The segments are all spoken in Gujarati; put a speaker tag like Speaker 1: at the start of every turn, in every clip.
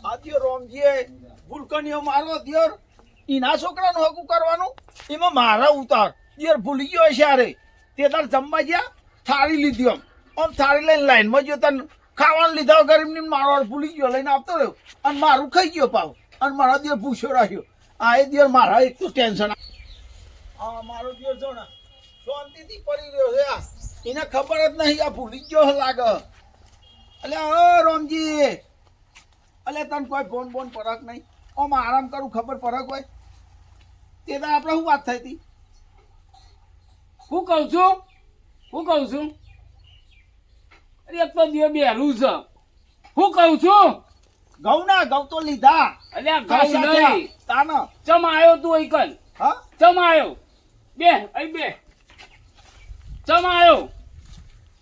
Speaker 1: આદ્યો રોમજીએ ભૂલકણીઓ મારો દિયર ઈના છોકરાનું હકું કરવાનું એમાં મારા ઉતાર દિયર ભૂલી ગયો હશે યારે તે તાર જમવા ગયા થાળી લીધી આમ થાળી લઈને લાઈનમાં ગયો તને ખાવાનું લીધા વગર એમને મારો ભૂલી ગયો લઈને આપતો રહ્યો અને મારું ખાઈ ગયો પાવ અને મારા દિયર ભૂસ્યો રાખ્યો આ એ દિયર મારા એક તો ટેન્શન હા મારો દિયર જો ને શાંતિથી પડી રહ્યો છે આ એને ખબર જ નહીં આ ભૂલી ગયો લાગે અલ્યા ઓ રોમજી અલે તને કોઈ ફોન બોન પરખ નહીં ઓમ આરામ કરું ખબર પરખ હોય તે તો આપણે શું વાત થઈ હતી
Speaker 2: હું કહું છું અરે એક તો દિયો બેરું છે હું કહું છું
Speaker 1: ઘઉં ના ઘઉં તો લીધા
Speaker 2: અલ્યા ઘઉં નહીં
Speaker 1: તાનો
Speaker 2: ચમ આવ્યો તું એકલ
Speaker 1: હા
Speaker 2: ચમ આવ્યો બે અહીં બે ચમ આવ્યો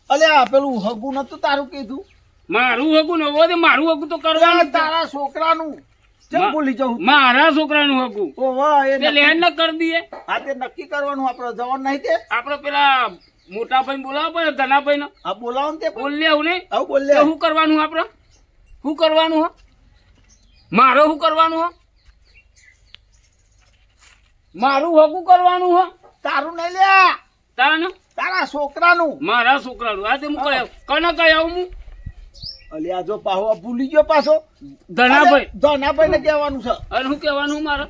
Speaker 1: અલ્યા પેલું હગું નતું તારું કીધું
Speaker 2: મારું હકું ન હોય મારું હકું તો કરવાનું
Speaker 1: તારા છોકરાનું ચમ ભૂલી જવું
Speaker 2: મારા છોકરાનું હકું
Speaker 1: ઓ વાહ એ
Speaker 2: તે લેન ન કરી દઈએ
Speaker 1: હા તે નક્કી કરવાનું આપણે જવાનું નહીં તે
Speaker 2: આપડે પેલા મોટા ભાઈ બોલાવો પડે ધનાભાઈ ને
Speaker 1: હા બોલાવો ને તે
Speaker 2: બોલ લે આવું નહીં
Speaker 1: આવું બોલ લે
Speaker 2: શું કરવાનું આપડે શું કરવાનું હ મારે શું કરવાનું હ મારું હકું કરવાનું હ
Speaker 1: તારું નહીં લ્યા
Speaker 2: તારા
Speaker 1: તારા છોકરાનું
Speaker 2: મારા છોકરાનું આ તે હું કઈ કને કઈ આવું હું
Speaker 1: અલ્યા જો પાહો ભૂલી ગયો પાછો
Speaker 2: ધનાભાઈ
Speaker 1: ને કહેવાનું છે
Speaker 2: અને શું કહેવાનું મારે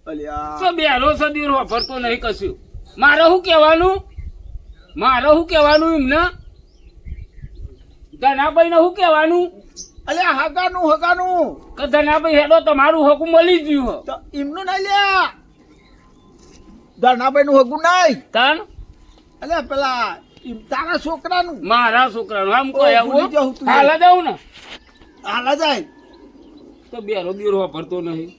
Speaker 1: અલ્યા
Speaker 2: તો બેરો સદી વાપરતો નહીં કશું મારે શું કહેવાનું એમને ધનાભાઈ ને શું કહેવાનું
Speaker 1: અલ્યા હગાનું
Speaker 2: કે ધનાભાઈ હેડો તમારું હકું મળી ગયું
Speaker 1: તો એમનું નહીં લ્યા ધનાભાઈ નું હગું નહીં
Speaker 2: તાન
Speaker 1: અલ્યા પેલા તારા છોકરાનું
Speaker 2: મારા છોકરાનું આમ કોઈ
Speaker 1: ભૂલી
Speaker 2: આવું
Speaker 1: જાઉં તું.
Speaker 2: હાલ જાઉં ને
Speaker 1: હાલા જાય
Speaker 2: તો બેરો દીરો વાપરતો નહીં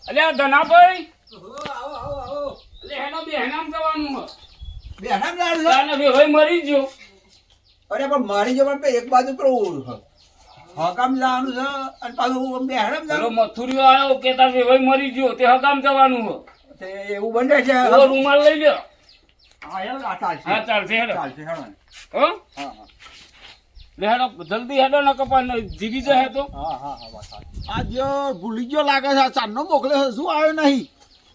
Speaker 2: અલ્યા ધનાભાઈ હેડો બેહનામ જવાનું ભાઈ મરી ગયો
Speaker 1: અરે પણ મારી જવાનું એક બાજુ પેલું હકામ જવાનું છે અને પાછું બેહરામ
Speaker 2: પેલો મથુરીઓ આવ્યો કે તાર ભાઈ મરી ગયો તે હકામ જવાનું હો
Speaker 1: એવું બને છે
Speaker 2: રૂમાલ લઈ લ્યો
Speaker 1: હા
Speaker 2: ચાલશે હેડો
Speaker 1: ચાલશે હેડો
Speaker 2: હો
Speaker 1: હા
Speaker 2: હેડો જલ્દી હેડો ને કપાન જીવી જાય તો
Speaker 1: આ દિયોર ભૂલી ગયો લાગે છે આ ચાંદનો મોકલે છે શું આવ્યો નહીં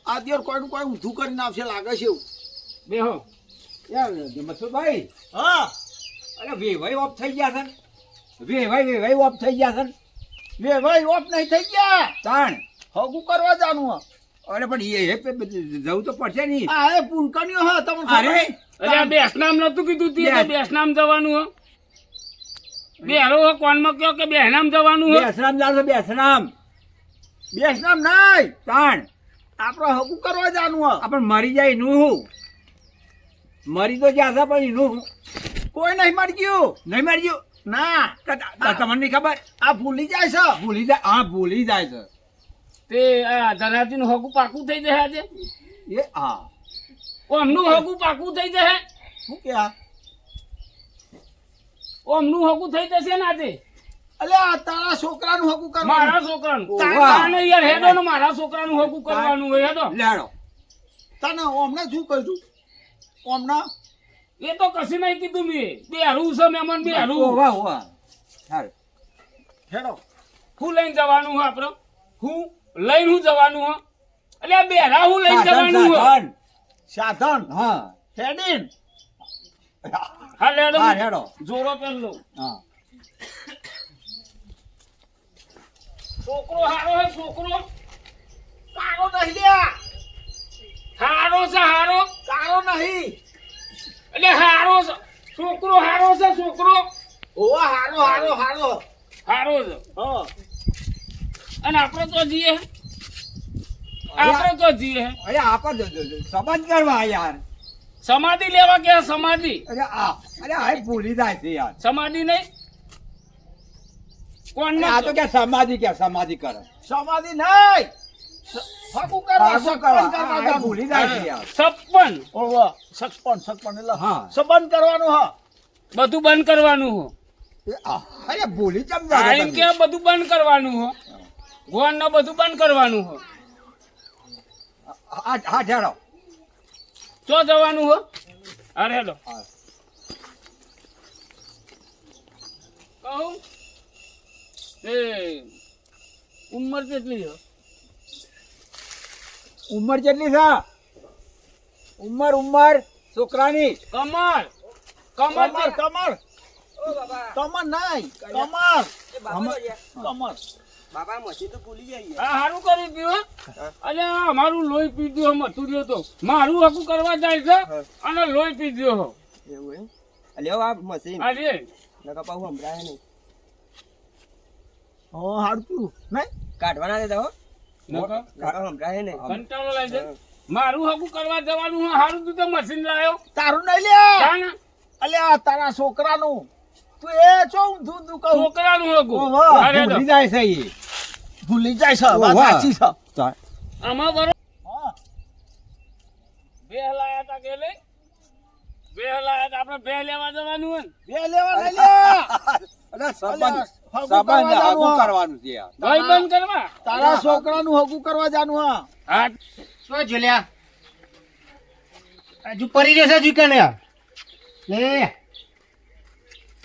Speaker 1: આ દિયોર કોઈનું કોઈ ઊંધું કરીને આવશે લાગે છે એવું
Speaker 2: બેહો
Speaker 3: મથુરભાઈ
Speaker 1: હા
Speaker 3: અરે વેવાઈ ઓફ થઈ ગયા છે વેવાઈ ઓફ થઈ ગયા છે
Speaker 1: વે ભાઈ ઓફ નહીં થઈ ગયા
Speaker 3: તાણ
Speaker 1: હગું કરવા જાનું
Speaker 3: અરે પણ જવું તો પડશે નહીં
Speaker 1: આ એ પૂનકણીઓ હા તમને
Speaker 3: અરે
Speaker 2: અરે બેસનામ નતું કીધું તે બેસનામ જવાનું હો બેરો કોનમાં કયો કે બેહનામ જવાનું હો
Speaker 3: બેસરામ જાણો બેસરામ
Speaker 1: બેસનામ નહીં
Speaker 3: તાણ
Speaker 1: આપણે હગું કરવા જાનું
Speaker 3: આપણ મરી જાય નું મરી તો જ્યાં છે પણ એનું
Speaker 1: કોઈ નહીં મરી ગયું
Speaker 3: નહીં મરી ગયું
Speaker 1: ના
Speaker 3: તમને નહીં ખબર
Speaker 1: આ ભૂલી જાય છે
Speaker 3: ભૂલી જાય હા ભૂલી જાય છે
Speaker 2: તે આ ધનાજી નું હગું પાકું થઈ જશે આજે
Speaker 3: એ હા
Speaker 2: ઓમનું હગું પાકું થઈ જશે
Speaker 1: શું કે આ
Speaker 2: ઓમનું હગું થઈ જશે ને આજે
Speaker 1: અલ્યા તારા છોકરાનું હગું કરવાનું
Speaker 2: મારા છોકરાનું
Speaker 1: વાહ.
Speaker 2: તાને યાર હેડો ને મારા છોકરાનું હગું કરવાનું હોય હેડો
Speaker 3: લેડો
Speaker 1: તને ઓમને શું કહ્યું ઓમને
Speaker 2: એ તો કશું નહીં કીધું મેં બેરું છે મહેમાન બેરું
Speaker 3: ઓવા ઓવા સારું
Speaker 1: હેડો
Speaker 2: હું લઈને જવાનું હો આપડે હું લઈને હું જવાનું હો એટલે આ બેરા હું લઈને જવાનું હો
Speaker 3: સાધન
Speaker 1: સાધન
Speaker 3: હા
Speaker 1: હેડીન
Speaker 2: હા લેડો
Speaker 3: હા હેડો
Speaker 2: જોરો પેલો
Speaker 3: હા
Speaker 2: છોકરો હારો હે છોકરો
Speaker 1: કારો નહીં લ્યા
Speaker 2: હારો છે હારો
Speaker 1: કારો નહીં
Speaker 2: એટલે હારો છે છોકરો હારો છે છોકરો
Speaker 1: ઓવા હારો હારો હારો
Speaker 2: હારો છે
Speaker 1: હા
Speaker 2: અને આપણે તો જઈએ
Speaker 3: અરે આપણ સંબંધ કરવા યાર
Speaker 2: સમાધિ લેવા ગયા સમાધિ
Speaker 3: અરે આ ભૂલી જાય છે યાર
Speaker 2: સમાધિ નહીં કોણ
Speaker 3: આ તો ક્યાં સમાધિ કરે
Speaker 1: સમાધિ નહીં હગું કરવા
Speaker 3: પાછું
Speaker 1: સગપણ
Speaker 3: કરવા.
Speaker 1: કરવા
Speaker 3: આ
Speaker 1: જાનું.
Speaker 3: ભૂલી જાય છે યાર
Speaker 2: સપન
Speaker 1: ઓવા સગપણ એટલે
Speaker 3: હા.
Speaker 1: સંબંધ કરવાનું હા
Speaker 2: બધું બંધ કરવાનું હો
Speaker 3: અરે ભૂલી ચમ
Speaker 2: આઈન કે બધું બંધ કરવાનું હો ગોન ને બધું બંધ કરવાનું હો
Speaker 3: હા ઠેરો
Speaker 2: ચો જવાનું હો અરે હેલો કહું એ ઉંમર કેટલી છે
Speaker 3: ઉંમર કેટલી છે ઉંમર છોકરાની
Speaker 2: કમર
Speaker 1: કમર
Speaker 2: કમર
Speaker 1: કમર કમર નહીં કમર કમર
Speaker 2: હા સારું કરી પીવું અરે અમારું લોહી પી ગયો મથુર્યો તો મારું હકું કરવા જાય છે અને લોહી પી ગયો અરે
Speaker 1: હાડકું નહીં
Speaker 2: નકર કંટાળો લાગે છે. મારું હકું કરવા જવાનું હોય હારું તું તો મશીન લાવ્યો
Speaker 1: તારું નહીં લ્યા
Speaker 2: જાને
Speaker 1: અલ્યા તારા છોકરાનું તું એ છો ઊંધું ઊંધું કહું
Speaker 2: છોકરાનું હકું
Speaker 1: ઓહો,
Speaker 2: અરે તો
Speaker 3: ભૂલી જાય છે ઈ.
Speaker 1: ભૂલી જાય છે વાત
Speaker 3: ઓહો.
Speaker 1: સાચી છે
Speaker 2: આમાં બરો
Speaker 1: હા
Speaker 2: બે લાયા તા કે લઈ બે લાયા તા આપણે બે લેવા જવાનું હોય ને
Speaker 1: બે લેવા નહીં લ્યા
Speaker 3: અરે
Speaker 1: અલ્યા,
Speaker 3: સંબંધ
Speaker 1: હગું
Speaker 3: હગું
Speaker 1: કરવા
Speaker 3: કરવાનું છે યાર.
Speaker 2: ભાઈ બંધ કરવા
Speaker 1: તારા છોકરાનું હગું કરવા જાનું હા
Speaker 2: હા
Speaker 4: શું જોલ્યા હજુ પરી રહેશે હજુ કને લે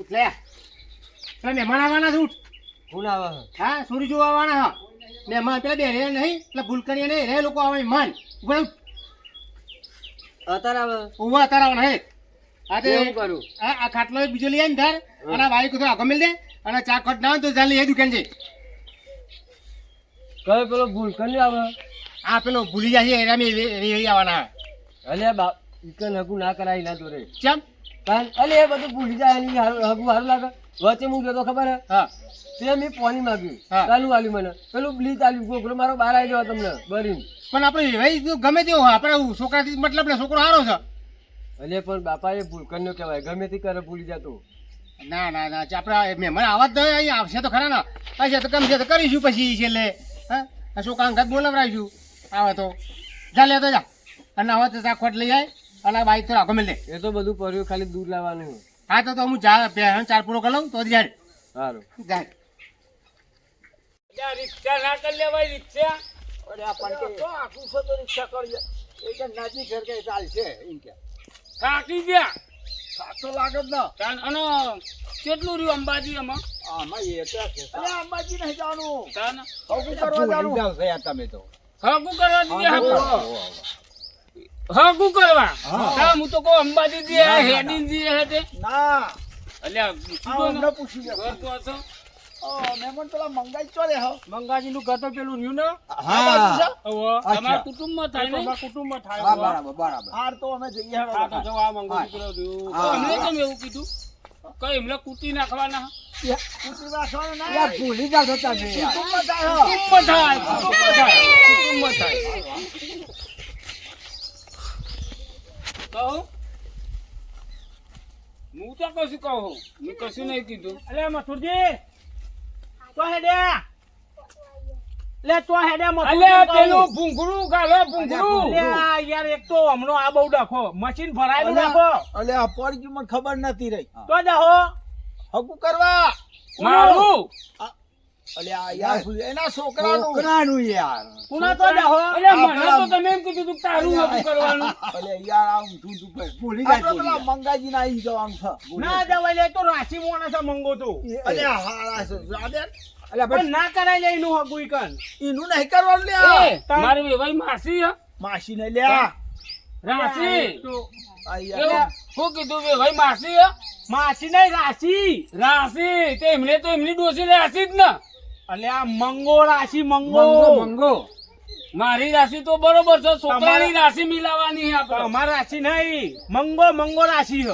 Speaker 4: ઉઠ લે પેલા મહેમાન આવવાના છે ઉઠ
Speaker 3: કોણ આવે છે?
Speaker 4: હા સોરી જોવા આવવાના હા મહેમાન પેલા બે રે નહીં પેલા ભૂલકરીએ નહીં રે લોકો આવે મહેમાન ઉપર ઉઠ
Speaker 3: અત્યારે આવે
Speaker 4: ઉભા અત્યારે આવવાના હે હા તે
Speaker 3: કેવું કરું?
Speaker 4: આ ખાટલો એક બીજો લઈ આવીને ધાર અને આ બાઈક તો આગળ મેલ દે અને ચા ખટ ના હોય તો ચાલે એ દુકાન જઈ
Speaker 3: કયો પેલો ભૂલકર આવે
Speaker 4: આ પેલો ભૂલી જાય છે એરા મેં રેડી આવવાના
Speaker 3: અલ્યા બા ઈકન હગું ના કરાય ના તો રે
Speaker 4: ચમ
Speaker 3: કારણ અલે એ બધું ભૂલી જાય એની હગું હારું લાગે વચ્ચે હું ગયો તો ખબર હે
Speaker 4: હા
Speaker 3: તે મેં પાણી માગ્યું
Speaker 4: હા.
Speaker 3: ચાલુ આલ્યું મને પેલું બ્લીચ આલ્યું ગોખલો મારો બહાર આવી ગયો તમને બરીને
Speaker 4: પણ આપણે ભાઈ જો ગમે તેવો હોય આપણે છોકરાથી મતલબ ને છોકરો સારો છે
Speaker 3: અલે પણ બાપા એ ભૂલકર નો કહેવાય ગમે તે કરે ભૂલી જતો
Speaker 4: ના ના ના આપણે મહેમાન આવા જ દે અહીં આવશે તો ખરા ને આવશે તો ગમશે તો કરીશું પછી છેલ્લે હા આ છોકરા અંગત બોલાવરાઈશું આવે તો જા લે તો જા અને હવે તો ચાખોટ લઈ જાય અને આ બાઈક તો આગળ મેલ દે
Speaker 3: એ તો બધું પડ્યું ખાલી દૂધ લાવવાનું
Speaker 4: હા તો હું ચાર પૂરો કરી લઉં તો જ જાય
Speaker 3: સારું
Speaker 4: જાય
Speaker 2: ત્યાં રિક્ષા ના કરી લેવાય રિક્ષા
Speaker 1: અરે આ પણ તો આખું છે તો રિક્ષા કરીએ એ કે નજીક ઘર કે ચાલશે એમ કે
Speaker 2: થાકી ગયા
Speaker 1: સાચો લાગે જ ના
Speaker 2: અને કેટલું રહ્યું અંબાજી આમાં
Speaker 1: આમાં એ તો છે અરે અંબાજી નહીં જવાનું
Speaker 2: તાને
Speaker 1: હગું કરવા જાનું
Speaker 3: જાવ છે યાર તમે તો
Speaker 2: હગું કરવા દીધે હગું કરવા હા હું તો કહું અંબાજી દે હેડી દે હેડે
Speaker 1: ના
Speaker 2: અલ્યા
Speaker 1: આ
Speaker 2: પૂછ્યું
Speaker 1: અમને પૂછી લે
Speaker 2: ઘર તો હશે
Speaker 1: મહેમાન પેલા મંગાઈ ચોરે હો
Speaker 2: મંગાજી નું ઘર તો પેલું રહ્યું ને
Speaker 3: હા
Speaker 2: તમારા કુટુંબમાં થાય ને કુટુંબમાં
Speaker 3: હા બરાબર બરાબર
Speaker 1: હાર તો અમે જઈએ હેડો
Speaker 2: હા તો જો આ મંગાજી પેલો રહ્યું તો અમને કેમ એવું કીધું કઈ એમને કૂટી નાખવાના
Speaker 1: કુટી રાખવાનું ના
Speaker 3: યાર ભૂલી જાવ છો તમે યાર
Speaker 1: કુટુંબમાં જાય હો.
Speaker 2: કુટુંબમાં થાય કુટુંબમાં થાય કુટુંબમાં થાય કહો હું તો કશું કહું મેં કશું નહીં કીધું
Speaker 4: અલે મથુરજી તો હેડે લે તો હેડે
Speaker 2: અલ્યા પેલું ભૂંગળું કાઢો ભૂંગળું
Speaker 4: યાર એક તો હમણાં આ બહુ ડખો મશીન ભરાયેલું
Speaker 1: અલ્યા,
Speaker 4: રાખો
Speaker 1: અલ્યા આ પડ્યું મને ખબર નથી રહી
Speaker 4: તો જાહો
Speaker 1: હગું કરવા
Speaker 2: મારું
Speaker 1: અલ્યા યાર ભૂલી- એના છોકરાનું
Speaker 3: છોકરાનું યાર
Speaker 4: કુણા તો જાહો
Speaker 2: અલ્યા મને તો તમે એમ કીધું તું કે તારું હતું કરવાનું
Speaker 1: અલ્યા યાર આ ઊંધું ઊંધું કરે.
Speaker 3: ભૂલી જાય,
Speaker 1: આપણે પેલા
Speaker 3: ભૂલી જાય.
Speaker 1: મંગાજીને આવી જવાનું છે
Speaker 4: ના જવાય લે તો રાશિ મોણસ મંગો તો
Speaker 1: અલ્યા હારા છે રાધેન,
Speaker 3: અલ્યા
Speaker 4: પણ
Speaker 3: ભાઈ
Speaker 4: ના કરાય લે એનું હગુઈ કન
Speaker 1: એનું નહીં કરવાનું લ્યા
Speaker 2: એ મારી વેવાઈ માસી હે
Speaker 1: માસી ને લ્યા
Speaker 2: રાશી
Speaker 1: આ યાર.
Speaker 2: એવું શું કીધું વેવાઈ માસી હે
Speaker 4: માસી નહીં રાશિ
Speaker 2: રાશી તે એમને તો એમની ડોસી રાશી જ ને
Speaker 4: અલે આ મંગો રાશિ મંગો
Speaker 3: મંગો મંગો
Speaker 2: મારી રાશિ તો બરોબર છે છોકરાની રાશિ મિલાવાની છે આપણે
Speaker 4: અમાર રાશિ નહીં મંગો રાશિ હ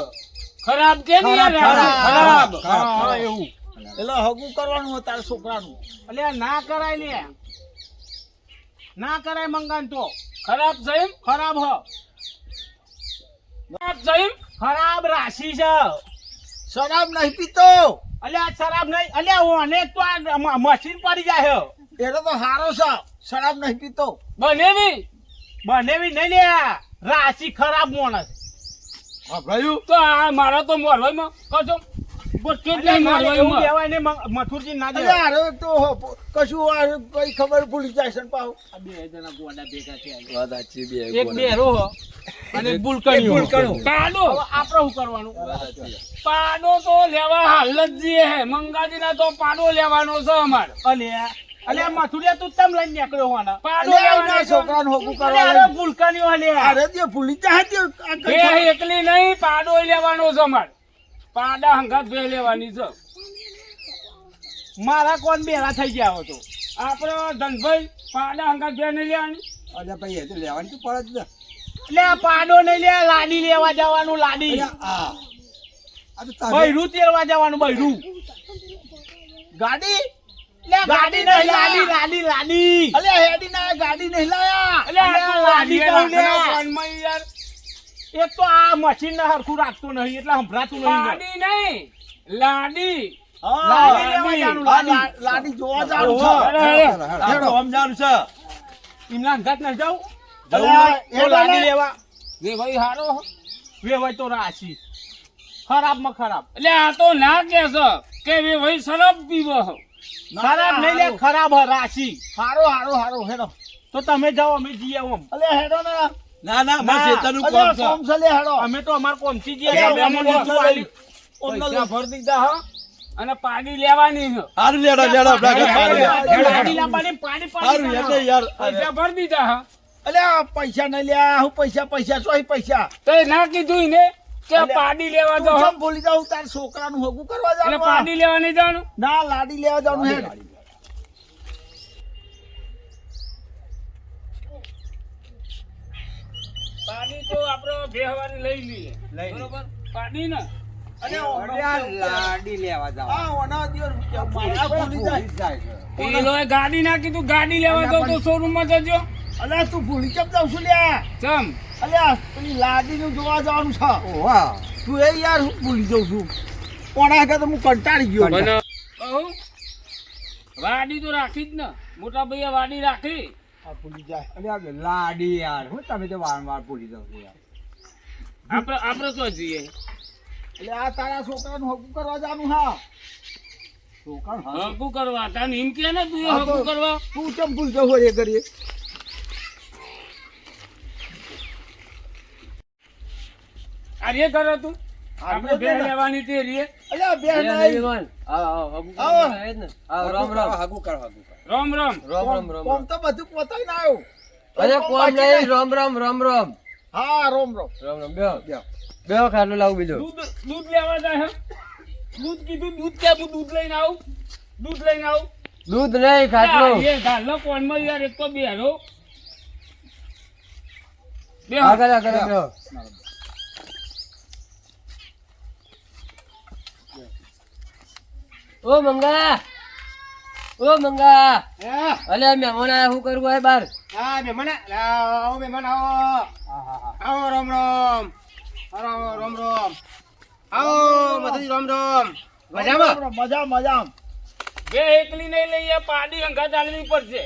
Speaker 2: ખરાબ કે નહીં યાર રાશિ? ખરાબ
Speaker 4: હા એવું
Speaker 1: એટલે હગું કરવાનું હોય તારા છોકરાનું
Speaker 4: અલે ના કરાય લે ના કરાય મંગાન તો
Speaker 2: ખરાબ છે એમ
Speaker 4: ખરાબ હ
Speaker 2: ખરાબ છે એમ
Speaker 4: ખરાબ રાશિ છે
Speaker 1: શરાબ નહીં પીતો
Speaker 4: અલ્યા શરાબ નહીં અલ્યા ઓને તો આ મશીન પડી જાય
Speaker 1: એટલે તો હારો છે શરાબ નહીં પીતો
Speaker 2: બનેવી
Speaker 4: બનેવી નહીં લે રાશિ ખરાબ માણસ
Speaker 1: હા ભાઈ
Speaker 2: તો આ મારા તો મોરવાઈમાં કશો બચ્ચો જ નહીં મારવા
Speaker 4: એવું
Speaker 2: એમાં.
Speaker 4: કહેવાય ને મથુરજી ના
Speaker 1: અરે
Speaker 4: દેવાય.
Speaker 1: હારો તો કશું આ કઈ ખબર ભૂલી જાય છે ને પાછું.
Speaker 4: આ બે જણા ગોડા ભેગા થયા.
Speaker 5: વાત સાચી બે
Speaker 4: એક બેરો હો અને એક બુલકણીઓ હો.
Speaker 2: પાડો
Speaker 4: હવે આપણે શું કરવાનું?
Speaker 2: પાડો તો લેવા હાલ જ જઈએ હે મંગાજીના તો પાડો લેવાનો છે અમારે.
Speaker 4: અલે મથુરિયા તું તમ લઈને નીકળ્યો હોના.
Speaker 2: પાડો
Speaker 1: અરે
Speaker 2: લેવાનો
Speaker 1: આ
Speaker 2: છે.
Speaker 1: છોકરાને હોકું
Speaker 4: અરે
Speaker 1: કરવા
Speaker 4: અરે
Speaker 1: લાગ્યું.
Speaker 4: બુલકણીઓ અલે.
Speaker 1: અરે તે ભૂલી જાય તે આ કઈ
Speaker 2: બે
Speaker 1: ખબર-
Speaker 2: એકલી નહીં પાડો લેવાનો છે અમારે. પાડા હંગાત બે લેવાની છે.
Speaker 4: મારા કોણ બેરા થઈ ગયા હો તો.
Speaker 2: આપણો ધનભાઈ પાડા હંગાત બે નહીં લેવાની.
Speaker 5: અલ્યા ભાઈ એ તો લેવાની તો પડે જ ને
Speaker 4: લે આ પાડો નહીં લે, લાડી લેવા જવાનું. લાડી
Speaker 5: આ તો તારે
Speaker 4: બૈરું તેરવા જવાનું. બૈરું
Speaker 1: ગાડી
Speaker 4: લે ગાડી નહીં, લાડી લાડી લાડી.
Speaker 1: અલે હેડી ના ગાડી નહીં લાયા.
Speaker 2: એટલે આ તો
Speaker 4: લાડી
Speaker 2: લાડીએ
Speaker 4: કહું લે.
Speaker 2: રાખના ફોનમાં યાર.
Speaker 4: એક તો આ મશીન ને હરખું રાખતું નહીં એટલે સંભળાતું નહીં.
Speaker 2: પાડી નહીં લાડી.
Speaker 1: હા,
Speaker 4: લાડી લેવા જવાનું,
Speaker 1: હા,
Speaker 4: લાડી.
Speaker 1: લાડી જોવા જવાનું
Speaker 4: ઓહો.
Speaker 1: છે.
Speaker 5: હેડો સમજાવવાનું છે
Speaker 4: એમના અંગાત ના જાઉં
Speaker 1: અલે
Speaker 4: તો
Speaker 1: હેડો
Speaker 4: લાડી
Speaker 1: ને.
Speaker 4: લેવા
Speaker 2: વે ભાઈ હારો.
Speaker 4: વેવાય તો રાશી ખરાબ માં ખરાબ.
Speaker 2: એટલે આ તો ના કે છે કે વે ભાઈ શરાબ પીવો હો.
Speaker 4: ખરાબ નહીં લે, ખરાબ હ રાશી.
Speaker 1: હારો હારો હારો હેડો.
Speaker 4: તો તમે જાઓ, અમે જઈએ ઓમ.
Speaker 1: અલે હેડો ને.
Speaker 5: ના ના મારે શેતાનું
Speaker 1: અલે
Speaker 5: કોમ છે
Speaker 1: કોમ છે લે હેડો.
Speaker 4: અમે તો અમાર કોમથી જઈએ.
Speaker 1: અરે,
Speaker 4: અમે
Speaker 1: અમને
Speaker 4: બધું
Speaker 1: તો
Speaker 4: આલી.
Speaker 2: પૈસા ભરી દીધા હો અને પાડી લેવાની છે.
Speaker 5: હારું લેડો લેડો આપણા ઘર પાડી લે.
Speaker 4: લાડી લાવવાની, પાણી
Speaker 5: હારું
Speaker 4: પાણી
Speaker 5: હેડો યાર
Speaker 2: પૈસા ભરી દીધા હા.
Speaker 1: અલે આ પૈસા નહીં લ્યા. હું પૈસા ચોઈ પૈસા.
Speaker 2: તો એ ના કીધું ને કે
Speaker 1: અલ્યા,
Speaker 2: પાડી લેવા
Speaker 1: તું
Speaker 2: જાઓ.
Speaker 1: ચમ ભૂલી જાઉં તાર છોકરાનું હગું કરવા
Speaker 2: એટલે
Speaker 1: જવાનું.
Speaker 2: પાડી લેવા નહીં જવાનું.
Speaker 1: ના લાડી લેવા જવાનું હેડ.
Speaker 2: પાડી તો આપણે બેહવાની લઈ લઈએ. બરોબર પાડી ને
Speaker 1: અને
Speaker 3: લાડી લેવા જાવ
Speaker 1: હા ઓના દિવસ મારા ભૂલી જાય.
Speaker 2: પેલોએ ગાડી ના કીધું ગાડી લેવા જાવ તો શોરૂમ માં જજો.
Speaker 1: અલે તું ભૂલી કેમ જાઉં છું લ્યા.
Speaker 2: ચમ
Speaker 1: અલે આ પેલી લાડીનું જોવા જવાનું છે.
Speaker 5: વાહ
Speaker 1: તું એ યાર હું ભૂલી જાઉં છું. કોના આગળ તો હું કંટાળી ગયો.
Speaker 2: પણ કહું વાડી તો રાખી જ ને મોટા ભાઈએ વાડી રાખી.
Speaker 1: આ ભૂલી જાય.
Speaker 3: અલ્યા લાડી યાર હું તમે તો વારંવાર ભૂલી જાવ છો યાર
Speaker 2: આપણે તો જઈએ.
Speaker 1: એટલે આ તારા છોકરાનું હગું કરવા જવાનું હા. છોકરાનું હગું?
Speaker 2: હકુ કરવા તાન એમ કે ને તું
Speaker 1: હા તો-
Speaker 2: હકુ કરવા.
Speaker 1: તું કેમ ભૂલ જાવ હોય એ કરીએ.
Speaker 2: આ રે કરો તું આપણે બે
Speaker 1: બે ને.
Speaker 2: લેવાની તે રે.
Speaker 1: અલ્યા બે નહીં. આવો.
Speaker 5: રામ રામ હાગુ કર હાગુ કર
Speaker 2: રામ રામ.
Speaker 1: કોમ તો બધું પોતાય ના આવ્યું.
Speaker 5: અરે
Speaker 1: કોમ
Speaker 5: કોમ
Speaker 1: બાકી
Speaker 5: નહીં
Speaker 1: નહીં.
Speaker 5: રામ રામ રામ રામ
Speaker 1: હા રોમ રોમ.
Speaker 5: રામ રામ બેહો ખાટલો લાવું બીજો
Speaker 2: દૂધ લેવા જાય હે? દૂધ કીધું દૂધ કે હું દૂધ લઈને આવું. દૂધ લઈને આવું.
Speaker 5: દૂધ નહીં ખાટલો
Speaker 2: એ ગાલનો કોણમાં યાર એક તો બેરો. બેહો.
Speaker 5: આગળ આગળ બેહો ઓ મંગા
Speaker 4: હા
Speaker 5: અલ્યા મહેમાન આયા શું કરવું હે બાર
Speaker 4: હા મહેમાન આવો, મહેમાન આવો. આવો રામ રામ. આવો રામ રામ. આવો મથુજી રામ રામ. મજામાં?
Speaker 1: મજા મજા.
Speaker 2: બે એકલી નહીં લઈએ પાડી અંગા ચાલવી પડશે.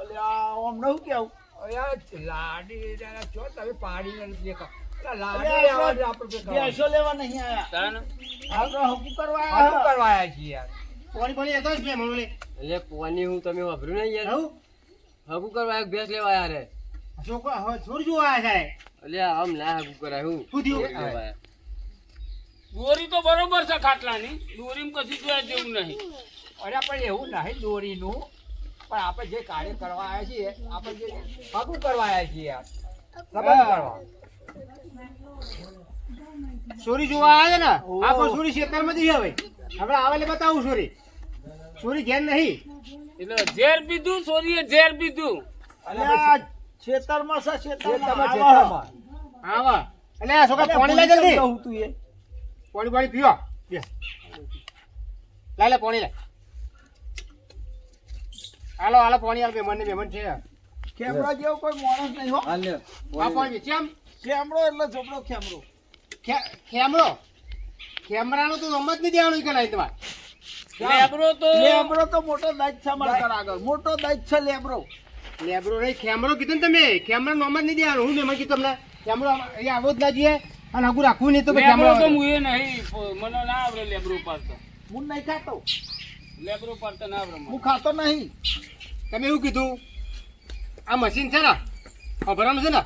Speaker 1: અલ્યા આમ નવું કેવું.
Speaker 3: લાડી ચો તમે પાડી નથી
Speaker 1: અલ્યા બેસો લેવા નહીં આયા.
Speaker 2: તાન
Speaker 1: આપણે હગું કરવા આયા.
Speaker 3: કરવાયા છીએ યાર
Speaker 4: પાણી પાણી લેતો જ મહેમાન લે.
Speaker 5: એટલે પોની હું તમે વાપર્યું નહીં યાર
Speaker 4: આવું?
Speaker 5: હગું કરવા એક ભેંસ લેવા યાર
Speaker 4: છોકરા હવે છોડ જોવા આવ્યા છે.
Speaker 5: અલ્યા આમ ના હગું કરાય હું
Speaker 4: શું થયું?
Speaker 5: ભેંસ લેવા આયા.
Speaker 2: દોરી તો બરોબર છે ખાટલાની. દોરીમાં કશું જોયા જેવું નહીં.
Speaker 3: અરે પણ એવું નહીં દોરીનું પણ આપણે જે કાર્ય કરવા આવ્યા છીએ આપણે જે હગું કરવા આવ્યા છીએ યાર સંબંધ કરવા
Speaker 4: સોરી જોવા આવ્યા ને આ કોઈ સોરી ખેતરમાં જઈએ હવે આપણે આવેલે બતાવું સોરી. સોરી ઘેર નહીં.
Speaker 2: એટલે ઝેર પીધું સોરીએ ઝેર પીધું.
Speaker 1: અલ્યા ખેતરમાં છે ખેતરમાં આવા.
Speaker 5: ખેતરમાં.
Speaker 4: આવા એટલે આ છોકરા પાણી લઈ જલ્દી.
Speaker 1: કહું તું એ.
Speaker 4: પાણી પાણી પીવા. લે પાણી લે. હાલો હાલો પાણી હાલ મહેમાન ને મહેમાન છે.
Speaker 1: ખેમડા જેવો કોઈ માણસ નહીં હો.
Speaker 5: હાલ્યો.
Speaker 4: આ પાણી કેમ?
Speaker 1: ખેમડો એટલે ઝોપડો ખેમડો.
Speaker 4: ખેમરો. ખેમરાનું તો રમત નહીં દેવાનું કે નહીં તમારે.
Speaker 2: લેબરો તો
Speaker 1: લેબરો તો મોટો દાજ છે મારા ઘર આગળ. મોટો દાજ છે લેબરો.
Speaker 4: લેબરો નહીં ખેમરો કીધું ને તમે. ખેમરા નોમ જ નહીં દેવાનું. હું મહેમાન કીધું તમને ખેમરો અહીંયા આવો જ ના જોઈએ. અને આગું રાખવું નહીં તો પછી
Speaker 2: લેબરો તો
Speaker 4: હમણાં
Speaker 2: હું એ નહીં મને ના આવડે લેબરો પાડતો
Speaker 1: હું નહીં ખાતો,
Speaker 2: લેબરો પાડતો ના આવડે મને.
Speaker 1: હું ખાતો નહીં.
Speaker 4: તમે એવું કીધું આ મશીન છે ને ભરવાનું છે ને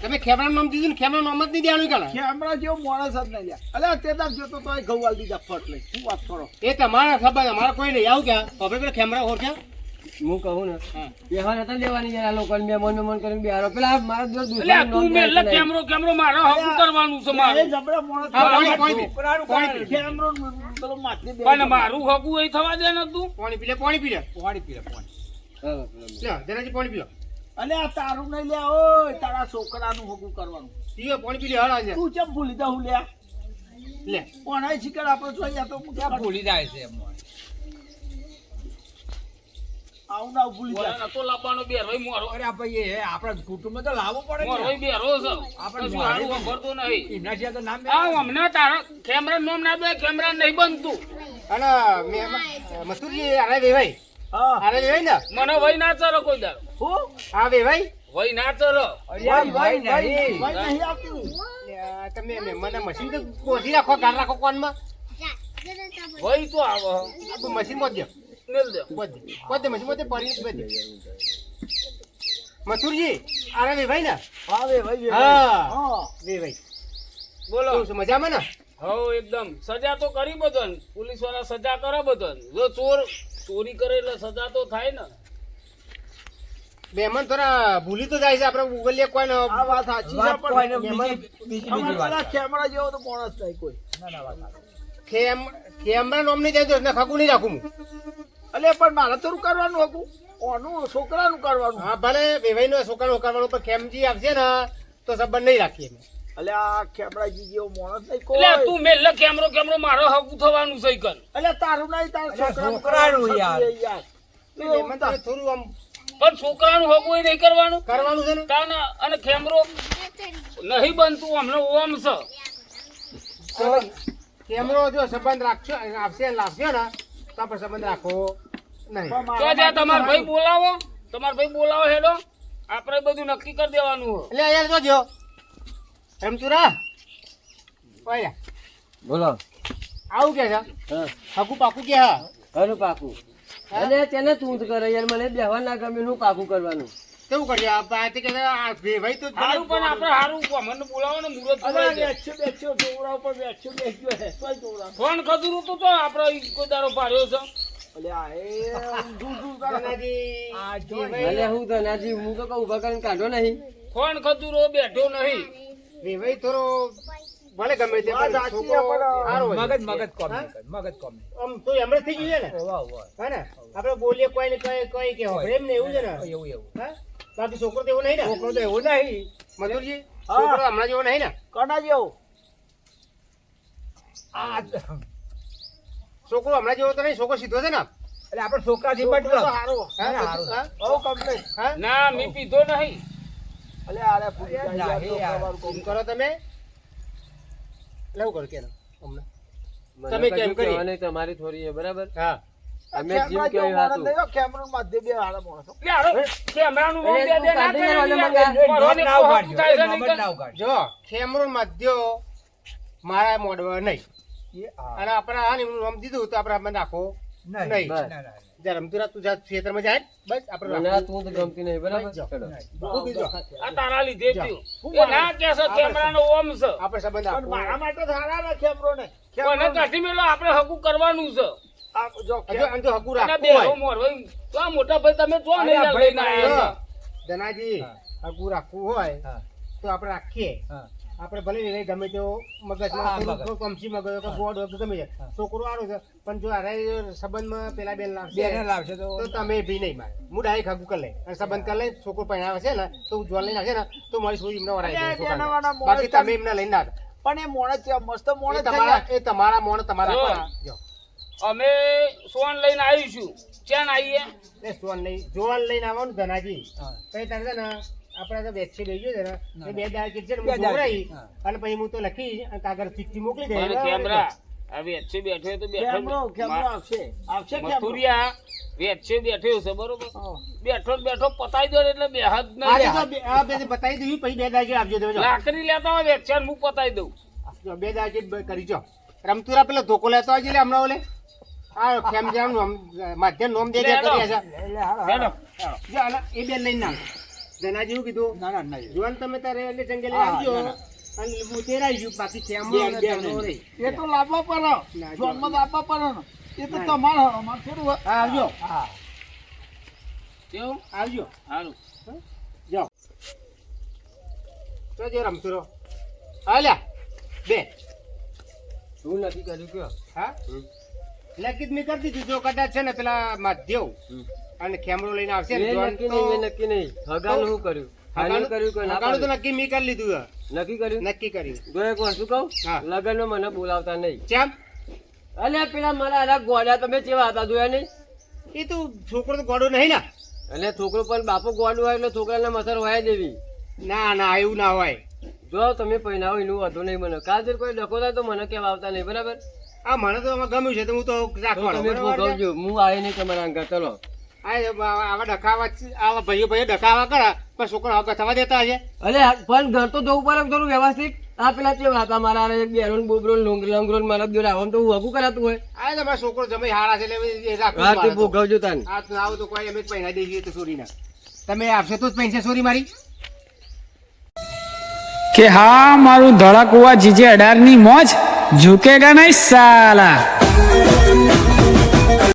Speaker 4: તમે ખેમરાનું નામ દીધું ને ખેમરાનું નામ જ નહીં દેવાનું કાલે
Speaker 1: ખેમરા જેવો માણસ જ નહીં લ્યા. અલ્યા તે દાર જોતો તો ઘઉં વાળી દીધા ફટ લઈ. શું વાત કરો?
Speaker 4: એ તમારા સંબંધ અમારા કોઈ નહીં આવું ક્યાં હવે પેલા ખેમરા ઓળખ્યા
Speaker 5: હું કહું ને વ્યવહાર નતા લેવાની યાર આ લોકોને મહેમાન કરીને બિહારો પેલા મારા દિવસ
Speaker 2: એટલે તું મેલે કેમરો મારે હકું કરવાનું છે
Speaker 1: એ
Speaker 2: મારું
Speaker 1: જબરો માણસ
Speaker 4: હા,
Speaker 1: છે.
Speaker 4: પાણી પી.
Speaker 1: ખેમરો પેલો માથે બે
Speaker 2: પણ મારું હકું એ થવા દે ને તું
Speaker 4: પાણી પી લે પાણી પી લે
Speaker 3: પાણી પી લે પાણી.
Speaker 4: લ્યો, જરાજી પાણી પી લો
Speaker 1: અલ્યા તારું નહીં લ્યા ઓય તારા છોકરાનું હગું કરવાનું.
Speaker 4: પીઓ પાણી પી લે હાલ આજે
Speaker 1: તું ચમ ભૂલી જા હું લ્યા
Speaker 4: લે
Speaker 1: કોણાય શિકાર આપણે જોઈ જા તો હું
Speaker 3: ક્યાં ભૂલી જાય છે એમ.
Speaker 1: આવું ના ભૂલી
Speaker 2: બોલા
Speaker 1: જા.
Speaker 2: નતો લાવવાનો બેરવાઈ મોરો
Speaker 3: અરે આ ભાઈ એ આપણા કુટુંબમાં તો લાવવો પડે ને.
Speaker 2: મોરવાઈ બેરો છે
Speaker 3: આપણે
Speaker 2: કશું હારું વાપરતો નહીં
Speaker 3: એમના સિવાય તો નામ
Speaker 2: આ હમણાં તારા કેમેરા નામ ના દે કેમેરા નહીં બનતું
Speaker 4: અને મસૂરજી આરે વેવાઈ
Speaker 1: હા
Speaker 4: આરે વેવાઈ ને
Speaker 2: મને વઈ ના ચરો કોઈ દાર
Speaker 1: હું
Speaker 4: આ વેવાઈ
Speaker 2: વઈ ના ચરો
Speaker 3: અરે ભાઈ નહીં.
Speaker 1: ભાઈ નહીં આવતું.
Speaker 4: તમે મને મશીન તો ગોઠી રાખો ગાળ રાખો કોનમાં
Speaker 2: વઈ તો આવો
Speaker 4: આ મશીન બોધ દે
Speaker 2: મેલ દે
Speaker 4: બોધ દે મશીન બોધ દે પડી બોધ દે મસૂરજી આરે વેવાઈ ને
Speaker 1: હા વે ભાઈ
Speaker 4: હા.
Speaker 1: હા
Speaker 4: વેવાઈ
Speaker 2: બોલો
Speaker 4: કેવું છે મજામાં ને
Speaker 2: હો એકદમ સજા તો કરી બદન પોલીસ વાળા સજા કરે બદન જો ચોરી કરે એટલે સજા તો થાય ને
Speaker 4: મહેમાન થોડા ભૂલી તો જાય છે આપણે ઉગલીએ કોઈ
Speaker 1: આ વાત સાચી છે
Speaker 3: વાત કોઈને
Speaker 1: પણ
Speaker 3: બીજી
Speaker 1: અમારે
Speaker 3: વાત.
Speaker 1: પેલા ખેમરા જેવો તો માણસ નહીં કોઈ.
Speaker 3: ના ના વાત.
Speaker 4: ખેમરા નામ નહીં જાય તો એને ખગું નહીં રાખું હું
Speaker 1: અલે પણ મારે થોડું કરવાનું હતું ઓનું છોકરાનું કરવાનું.
Speaker 4: હા ભલે વેવાઈ નો છોકરાનો કરવાનો પણ ખેમજી આવશે ને તો સંબંધ નહીં રાખીએ અમે.
Speaker 1: અલે આ ખેમરાજી જેવો માણસ નહીં
Speaker 2: એટલે
Speaker 1: કોઈ.
Speaker 2: તું મેલ કેમરો મારો હકું થવાનું છે કન
Speaker 1: અલે તારું નહીં તારા
Speaker 3: અલ્યા
Speaker 1: છોકરાનું
Speaker 3: છોકરાનું
Speaker 1: કરવાનું
Speaker 3: યાર.
Speaker 1: છે યાર.
Speaker 4: મહેમાન તો થોડું આમ
Speaker 2: પણ છોકરાનું હકું એ નહીં કરવાનું
Speaker 4: કરવાનું છે ને
Speaker 2: તાના અને કેમરો નહીં બનતું હમણાં ઓમ છે
Speaker 4: તો કેમરો જો સંબંધ રાખશો આપશે લાવશે ને તો આપણે સંબંધ રાખો નહીં
Speaker 1: પણ
Speaker 2: તો
Speaker 1: મારા
Speaker 2: જ્યાં તમાર
Speaker 1: માટે
Speaker 2: ભાઈ બોલાવો હેડો આપણે બધું નક્કી કરી દેવાનું હોય
Speaker 4: એટલે યાર જોજો એમ તું રા ઓય
Speaker 5: બોલો
Speaker 4: આવું કે છે
Speaker 5: હા
Speaker 4: હકું પાકું કે હા
Speaker 5: હરું પાકું અને તેને તું જ કરે યાર મને બેહવા ના ગમે હું પાકું કરવાનું
Speaker 4: કેવું કરીએ આ તે કે આ ભાઈ તો
Speaker 2: સારું પણ આપણે સારું મને બોલાવો ને મુહૂર્ત
Speaker 1: અલે
Speaker 2: જોવાઈ જાય.
Speaker 1: બેસ્યો જોવરા ઉપર બેસ્યો હે તોય જોવરા.
Speaker 2: ફોન ખજૂરું તો આપણે ઈ કોઈ દારો પાડ્યો છે
Speaker 1: અલે આ એ દૂર કરે.
Speaker 4: ધનાજી
Speaker 3: આ જો
Speaker 5: અને હું ધનાજી હું તો કહું ઉભા કરીને કાઢો નહીં
Speaker 2: ફોન ખજૂરો બેઠો નહીં
Speaker 4: વેવાઈ થોડો ભલે ગમે તે
Speaker 1: વાત
Speaker 4: પણ
Speaker 1: સાચી
Speaker 4: છોકરો
Speaker 1: છે, પણ
Speaker 4: સારો હોય.
Speaker 3: મગજ કોમ
Speaker 4: હા?
Speaker 3: નહીં કરે, મગજ કોમ નહીં.
Speaker 4: આમ તો એમ જ થઈ ગયું છે ને
Speaker 3: વાહ વાહ.
Speaker 4: હે ને આપણે બોલીએ કોઈ ને કોઈ કે હોય એમ ને એવું છે ને
Speaker 3: એવું એવું.
Speaker 4: હા બાકી છોકરો તો એવું નહીં ને
Speaker 3: છોકરો તો એવું નહીં.
Speaker 4: મધુરજી
Speaker 1: હા.
Speaker 4: છોકરો હમણાં જેવો નહીં ને
Speaker 1: કોના જેવો?
Speaker 3: આ
Speaker 4: છોકરો હમણાં જેવો તો નહીં છોકરો સીધો છે ને
Speaker 3: એટલે આપણે છોકરાથી
Speaker 1: છોકરો
Speaker 3: મતલબ.
Speaker 1: તો હારો.
Speaker 4: હા,
Speaker 3: સારું.
Speaker 4: હા?
Speaker 1: બહુ કમ્પ્લીટ.
Speaker 4: હા?
Speaker 2: ના મેં પીધો નહીં
Speaker 1: અલે આરે પૂરી જાય યાર,
Speaker 3: નહીં યાર.
Speaker 1: છોકરાવાળું
Speaker 4: કેમ
Speaker 1: કોમ.
Speaker 4: કરો તમે લેવું કરો કે હમણાં
Speaker 5: મને
Speaker 4: તમે કેમ
Speaker 5: કશું
Speaker 4: કરી?
Speaker 5: કહેવાની તમારી થોડી છે બરાબર
Speaker 4: હા
Speaker 5: અમે
Speaker 1: ખેમરા
Speaker 5: જીવ
Speaker 1: જેવો
Speaker 5: કેવી
Speaker 1: માણસ
Speaker 5: હતું
Speaker 1: નહીં હો, ખેમરાનું માથે બે હારા માણસો.
Speaker 2: લે હારો કેમેરાનું નામ દે દે ના કરે
Speaker 5: કાઢી
Speaker 2: યાર.
Speaker 5: લેવાનું
Speaker 2: મારોને
Speaker 3: ના
Speaker 2: કોઈ
Speaker 3: ઉગાડજો.
Speaker 2: હકું થાય છે
Speaker 3: એ
Speaker 2: નહીં
Speaker 3: મગજ
Speaker 2: કર.
Speaker 3: ના ઉગાડજો.
Speaker 4: જો ખેમરો મધ્યો મારા મોડવા નહીં
Speaker 3: એ હા.
Speaker 4: અને આપણે આ ને નામ દીધું તો આપણે આમાં નાખો
Speaker 3: નહીં.
Speaker 4: નહીં.
Speaker 3: ના, ના, ના.
Speaker 4: જરા રમતું તું જા ખેતરમાં જાય બસ આપણે
Speaker 5: મને આ
Speaker 4: રાખવું.
Speaker 5: તું તો ગમતી નહીં બરાબર
Speaker 4: જાઓ.
Speaker 5: ચલો.
Speaker 4: શું બીજું?
Speaker 2: આ તારા લીધે
Speaker 4: જા.
Speaker 2: થયું એ ના કે છે કેમેરાનો ઓમ છે
Speaker 4: આપણે સંબંધ
Speaker 1: પણ
Speaker 4: રાખવો.
Speaker 1: મારા માટે તો હારા ને ખેમરોને.
Speaker 2: કોને
Speaker 1: ખેમરોને.
Speaker 2: કાઢી મેલો આપણે હકું કરવાનું છે
Speaker 1: આ જો
Speaker 4: હજુ આમ તો હકું
Speaker 2: અને
Speaker 4: રાખવું
Speaker 2: બેહો
Speaker 4: હોય.
Speaker 2: મોર ભાઈ તો આ મોટા ભાઈ તમે જો નહીં
Speaker 3: અરે આ
Speaker 2: લઈને
Speaker 3: ભાઈ
Speaker 2: આવ્યા
Speaker 4: જો, ધનાજી હકું રાખવું હોય
Speaker 3: હા.
Speaker 4: તો આપણે રાખીએ
Speaker 3: હા.
Speaker 4: આપણે ભલે ને ગમે તેવો
Speaker 3: હા,
Speaker 4: મગજમાં
Speaker 3: મગજ.
Speaker 4: થોડું કમસી મગજ હોય કે ગોળ હોય કે ગમે તે.
Speaker 3: હા.
Speaker 4: છોકરો આરો છે પણ જો હારે સંબંધમાં પેલા બેન લાવશે
Speaker 3: બેને લાવશે તો
Speaker 4: તો તમે ભી નહીં મારે હું ડાયરેક્ટ હગું કરી લઈ અને સંબંધ કરી લઈ છોકરો પહેણાવે છે ને તો હું જોવા લઈને આવશે ને તો મારી છોકરી એમને વરાઈ
Speaker 1: અલ્યા,
Speaker 4: દે છોકરાને.
Speaker 1: બેનાવાના મોણ
Speaker 4: બાકી
Speaker 1: તમે-
Speaker 4: તમે એમને લઈને ના આવતા.
Speaker 1: પણ એ મોણસ છે, મસ્ત મોણસ
Speaker 4: એ
Speaker 1: છે
Speaker 4: તમારા
Speaker 1: યાર.
Speaker 4: એ તમારા મોણ તમારા
Speaker 2: જો.
Speaker 4: આપણા. જો
Speaker 2: અમે સોન લઈને આવીશું ક્યાં આવીએ
Speaker 4: એ સોન લઈ જોવાન લઈને આવવાનું ધનાજી
Speaker 3: હા.
Speaker 4: કઈ તારે છે ને આપણે તો વેચી લઈ ગયો છે ને
Speaker 3: ના,
Speaker 4: એ બે દાળ કીધી છે ને
Speaker 3: બે
Speaker 4: હું
Speaker 3: દાળ.
Speaker 4: જોવરાઈ
Speaker 3: હા.
Speaker 4: અને પછી હું તો લખી અને કાગળ ચિઠ્ઠી મોકલી દે
Speaker 2: અને કેમેરા આ વેચે બેઠો હોય તો બેઠો
Speaker 1: કેમરો કેમરો આવશે કેમરો.
Speaker 2: મથુરિયા વેચે બેઠો છે બરોબર બેઠો ને બેઠો પતાઈ દો એટલે બે હાથ
Speaker 4: આજે
Speaker 2: ના
Speaker 4: તો આ બે બતાવી દઉં પછી 2 દાજે આપજો તમે જો.
Speaker 2: લાકડી લેતા હોય વેચ્યા હું પતાઈ દઉં
Speaker 4: જો 2 દાજે કરી જો રમતુરા પેલો ધોકો લેતો આવજે લે હમણાં ઓલે આ કેમ જામ નો માધ્યમ નોમ દે દે કરી છે
Speaker 2: હેલો
Speaker 4: જો આલા એ બે લઈને ના જનાજી શું કીધું
Speaker 3: ના ના ના
Speaker 4: જુવાન તમે તારે એટલે જંગલે
Speaker 3: હા,
Speaker 4: આવજો
Speaker 3: ના, ના.
Speaker 4: અને હું તેરાઈ જુ બાકી કેમ
Speaker 3: બે નહીં.
Speaker 1: એ તો લાવવા પડે જોનમાં લાવવા પડે ને એ તો તમારે અમારે થોડું હોય.
Speaker 4: હા આવજો
Speaker 3: હા
Speaker 2: કેવું
Speaker 4: આવજો
Speaker 2: સારું
Speaker 4: જાઓ તો જે રમતુરો હાલ્યા બે
Speaker 5: શું નક્કી કર્યું કયો
Speaker 4: હા નક્કી જ મેં કરી દીધું જો કદાચ છે ને પેલા માધ્યવ અને ખેમરો લઈને આવશે ને
Speaker 5: મેં
Speaker 4: જોન
Speaker 5: નક્કી
Speaker 4: તો
Speaker 5: નહીં મેં નક્કી નહીં હગાનું શું કર્યું ફાઇનલ કર્યું કે ના
Speaker 4: હગાનું તો
Speaker 5: પાડ્યું?
Speaker 4: નક્કી મેં કરી લીધું
Speaker 5: નક્કી કર્યું
Speaker 4: નક્કી કર્યું
Speaker 5: જો એક વસ્તુ કહું
Speaker 4: હા.
Speaker 5: લગ્નમાં મને બોલાવતા નહીં
Speaker 4: ચેમ
Speaker 5: અલ્યા પેલા મારા આના ગોડા તમે કેવા હતા જોયા નહીં
Speaker 4: એ તો છોકરો તો ગોડો નહીં ને
Speaker 5: એટલે છોકરો પણ બાપો ગોડું હોય એટલે છોકરાને મસર હોય દેવી
Speaker 4: ના ના એવું ના હોય
Speaker 5: જો તમે પહેરાવો એનું વધુ નહીં મને કાલ કોઈ ડખો થાય તો મને કેવા આવતા નહીં બરાબર
Speaker 4: આ મને તો આમાં ગમ્યું છે તો હું તો
Speaker 5: તો
Speaker 4: રાખવાનો
Speaker 5: તમે
Speaker 4: બરાબર છે?
Speaker 5: ભોગવજો હું આવી નહીં તમારા અંગા ચલો
Speaker 4: આવા ડખાવા આવા ભાઈઓ ડખાવા કરે પણ છોકરો હગા થવા દેતા હશે
Speaker 5: અરે પણ ઘર તો જવું પડે થોડું વ્યવસ્થિત આ પેલા કેવા હતા મારા હારે એક બેરોન બોબરો લંગરો મારા જોડે આવું તો હું હગું કરાતું હોય
Speaker 4: આ તમારા છોકરો જમાઈ હારા છે એટલે એ રાખવું
Speaker 5: હા તે
Speaker 4: મારે તો.
Speaker 5: ભોગવજો તાન
Speaker 4: આ તો આવું તો કોઈ અમે જ પહેરા દઈએ તો સોરીના તમે આપશો તો જ પૈસા સોરી મારી
Speaker 6: કે હા મારું ધડાકુવા જીજે 18 ની મોજ ઝુકેગા નહીં સાલા